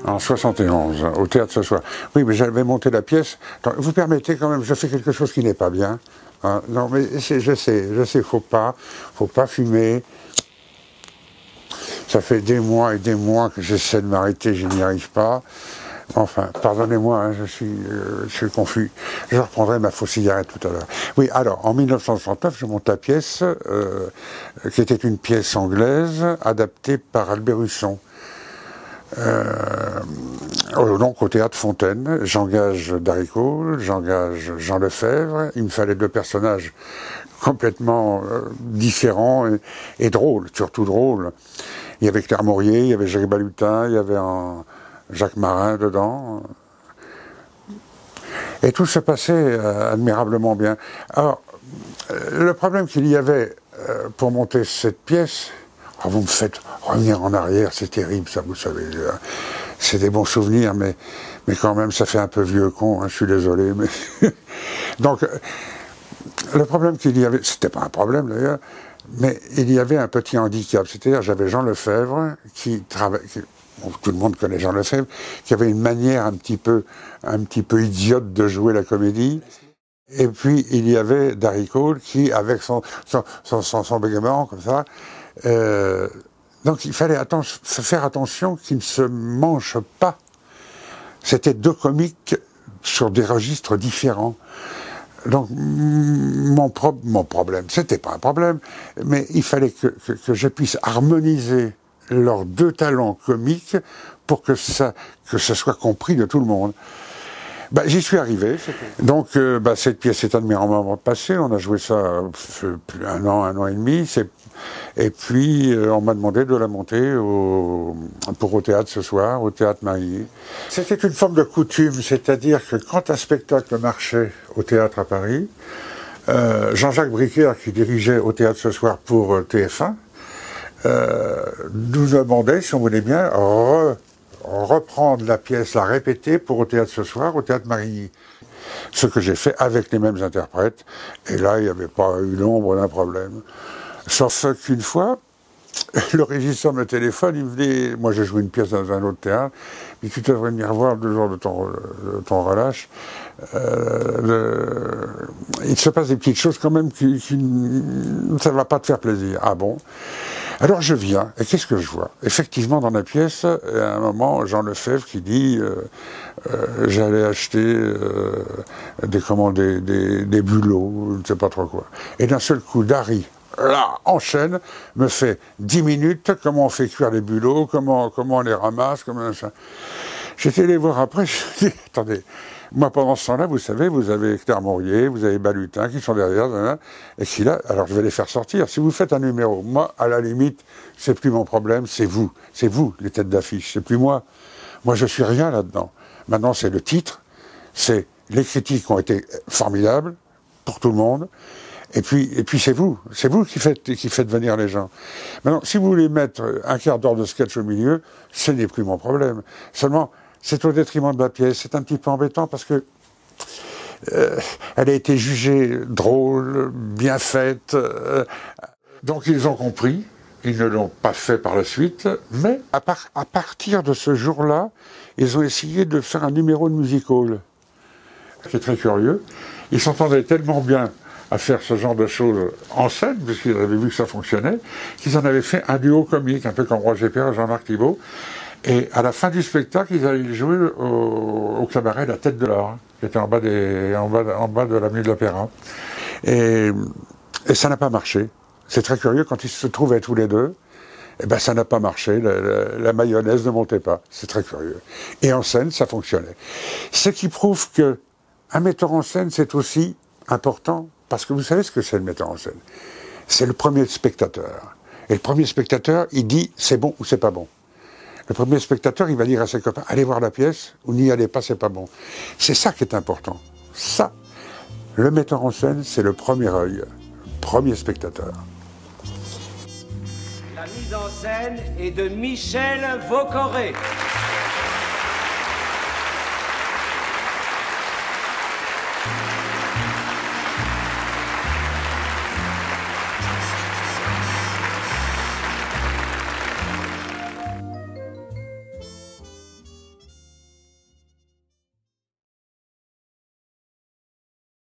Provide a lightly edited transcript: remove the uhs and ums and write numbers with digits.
En 71, au théâtre ce soir. Oui, mais j'avais monté la pièce. Attends, vous permettez quand même, je fais quelque chose qui n'est pas bien. Hein, non, mais je sais, faut pas fumer. Ça fait des mois et des mois que j'essaie de m'arrêter, je n'y arrive pas. Enfin, pardonnez-moi, hein, je suis confus. Je reprendrai ma fausse cigarette tout à l'heure. Oui, alors, en 1969, je monte la pièce, qui était une pièce anglaise, adaptée par Albert Husson. Donc au théâtre Fontaine, j'engage Darry-Cole, j'engage Jean Lefebvre. Il me fallait deux personnages complètement différents et drôles, surtout drôles. Il y avait Claire Maurier, il y avait Jerry Balutin, il y avait un Jacques Marin dedans. Et tout se passait admirablement bien. Alors, le problème qu'il y avait pour monter cette pièce, oh, vous me faites revenir en arrière, c'est terrible ça, vous savez. C'est des bons souvenirs, mais quand même, ça fait un peu vieux con, hein, je suis désolé. Mais donc, le problème qu'il y avait, c'était pas un problème d'ailleurs, mais il y avait un petit handicap. C'est-à-dire, j'avais Jean Lefebvre, bon, tout le monde connaît Jean Lefebvre, qui avait une manière un petit peu idiote de jouer la comédie. Et puis, il y avait Darry-Cole qui, avec son bégaiement, comme ça, donc il fallait faire attention qu'il ne se mange pas. C'était deux comiques sur des registres différents. Donc mon problème, c'était pas un problème, mais il fallait que je puisse harmoniser leurs deux talents comiques pour que ce soit compris de tout le monde. J'y suis arrivé. Donc, cette pièce est admirablement passée. On a joué ça un an et demi. Et puis, on m'a demandé de la monter au théâtre ce soir, au théâtre Mailly. C'était une forme de coutume, c'est-à-dire que quand un spectacle marchait au théâtre à Paris, Jean-Jacques Briquer, qui dirigeait au théâtre ce soir pour TF1, nous demandait, si on voulait bien, reprendre la pièce, la répéter pour au théâtre ce soir, au théâtre Marigny. Ce que j'ai fait avec les mêmes interprètes, et là, il n'y avait pas eu l'ombre d'un problème. Sauf qu'une fois, le régisseur me téléphone, il me dit, moi j'ai joué une pièce dans un autre théâtre, mais tu devrais venir voir 2 jours de ton relâche. Il se passe des petites choses quand même ça ne va pas te faire plaisir. Ah bon? Alors je viens, et qu'est-ce que je vois? Effectivement, dans la pièce, à un moment, Jean Lefebvre qui dit j'allais acheter des bulots, je ne sais pas trop quoi. Et d'un seul coup, Darry, là, enchaîne, me fait 10 minutes, comment on fait cuire les bulots, comment on les ramasse, comment ça. J'étais allé voir après, je me dis, attendez, moi pendant ce temps-là, vous savez, vous avez Claire Maurier, vous avez Balutin qui sont derrière, et qui là, alors je vais les faire sortir. Si vous faites un numéro, moi, à la limite, c'est plus mon problème, c'est vous, les têtes d'affiche, c'est plus moi. Moi, je suis rien là-dedans. Maintenant, c'est le titre, c'est les critiques ont été formidables pour tout le monde. Et puis c'est vous qui faites venir les gens. Maintenant, si vous voulez mettre un quart d'heure de sketch au milieu, ce n'est plus mon problème. Seulement, c'est au détriment de la pièce. C'est un petit peu embêtant parce que elle a été jugée drôle, bien faite. Donc ils ont compris. Ils ne l'ont pas fait par la suite. Mais à partir de ce jour-là, ils ont essayé de faire un numéro de music-hall. C'est très curieux. Ils s'entendaient tellement bien à faire ce genre de choses en scène, puisqu'ils avaient vu que ça fonctionnait, qu'ils en avaient fait un duo comique, un peu comme Roger Père et Jean-Marc Thibault. Et à la fin du spectacle, ils allaient jouer au cabaret La Tête de l'Or, qui était en bas de l'avenue de l'Opéra. Et ça n'a pas marché. C'est très curieux, quand ils se trouvaient tous les deux, ça n'a pas marché, la mayonnaise ne montait pas. C'est très curieux. Et en scène, ça fonctionnait. Ce qui prouve que un metteur en scène, c'est aussi important, parce que vous savez ce que c'est le metteur en scène. C'est le premier spectateur. Et le premier spectateur, il dit c'est bon ou c'est pas bon. Le premier spectateur, il va dire à ses copains, allez voir la pièce, ou n'y allez pas, c'est pas bon. C'est ça qui est important. Ça, le metteur en scène, c'est le premier œil, le premier spectateur. La mise en scène est de Michel Vaucoré.